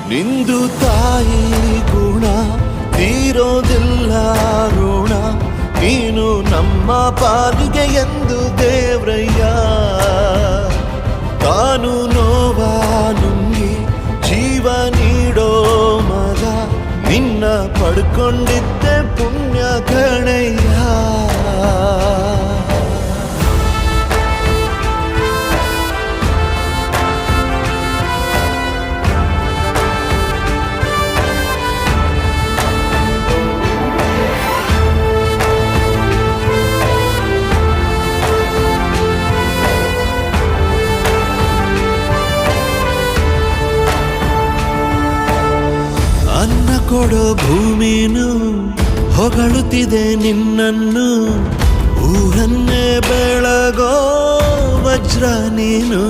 ನಿಂದು ತಾಯಿ ಗುಣ ತೀರೋದಿಲ್ಲ ಋಣ, ನೀನು ನಮ್ಮ ಪಾಲಿಗೆ ಎಂದು ದೇವ್ರಯ್ಯ. ತಾನು ನೋವಾ ನುಂಗಿ ಜೀವ ನೀಡೋ ಮಗ, ನಿನ್ನ ಪಡ್ಕೊಂಡಿದ್ದೆ ಪುಣ್ಯ ಗಣಯ್ಯ. ಅನ್ನ ಕೊಡೋ ಭೂಮಿನು ಹೊಗಳುತ್ತಿದೆ ನಿನ್ನನ್ನು, ಊರನ್ನೇ ಬೆಳಗೋ ವಜ್ರ ನೀನು.